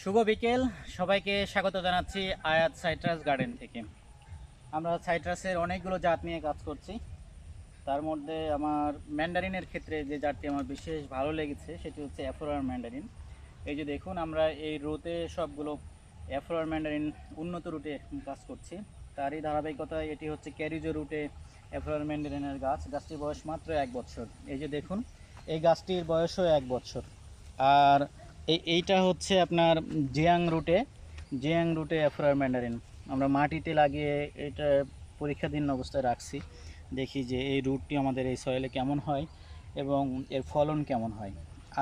শুভ বিকেল, সবাইকে স্বাগত জানাচ্ছি আয়াত সাইট্রাস গার্ডেন থেকে। আমরা সাইট্রাসের অনেকগুলো জাত নিয়ে কাজ করছি। তার মধ্যে আমার ম্যান্ডারিনের ক্ষেত্রে যে জাতটি আমার বিশেষ ভালো লেগেছে সেটি হচ্ছে অ্যাফ্রোয়ার ম্যান্ডারিন। এই যে দেখুন, আমরা এই রুটে সবগুলো অ্যাফ্রোয়ার ম্যান্ডারিন উন্নত রুটে কাজ করছি। তারই ধারাবাহিকতায় এটি হচ্ছে ক্যারিজো রুটে অ্যাফ্রোয়ার ম্যান্ডারিনের গাছটির বয়স মাত্র 1 বছর। এই যে দেখুন, এই গাছটির বয়সও 1 বছর। আর এইটা হচ্ছে আপনার জিয়াং রুটে অ্যাফ্রোয়ার ম্যান্ডারিন। আমরা মাটিতে লাগিয়ে এটা পরীক্ষাধীন অবস্থায় রাখছি, দেখি যে এই রুটটি আমাদের এই সয়েলে কেমন হয় এবং এর ফলন কেমন হয়।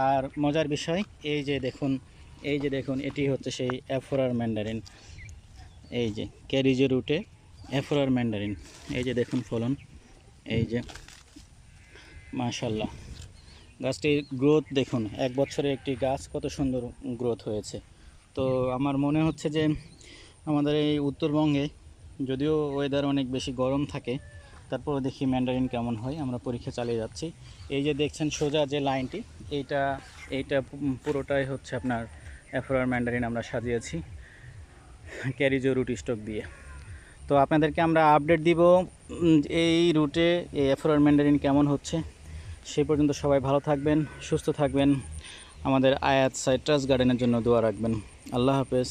আর মজার বিষয়, এই যে দেখুন এটি হচ্ছে সেই অ্যাফ্রোয়ার ম্যান্ডারিন। এই যে ক্যারিজো রুটে অ্যাফ্রোয়ার ম্যান্ডারিন, এই যে দেখুন ফলন, এই যে মাশাল্লাহ। গাছটির গ্রোথ দেখুন, 1 বছরের একটি গাছ কত সুন্দর গ্রোথ হয়েছে। তো আমার মনে হচ্ছে যে আমাদের এই উত্তরবঙ্গে যদিও ওয়েদার অনেক বেশি গরম থাকে, তারপরে দেখি ম্যান্ডারিন কেমন হয়। আমরা পরীক্ষা চালিয়ে যাচ্ছি। এই যে দেখছেন সোজা যে লাইনটি, এইটা পুরোটাই হচ্ছে আপনার অ্যাফ্রোয়ার ম্যান্ডারিন আমরা সাজিয়েছি ক্যারিজো রুট স্টক দিয়ে। তো আপনাদেরকে আমরা আপডেট দিব এই রুটে এই অ্যাফ্রোয়ার ম্যান্ডারিন কেমন হচ্ছে। সেই পর্যন্ত সবাই ভালো থাকবেন, সুস্থ থাকবেন। আমাদের আয়াত সাইট্রাস গার্ডেনের জন্য দোয়া রাখবেন। আল্লাহ হাফেজ।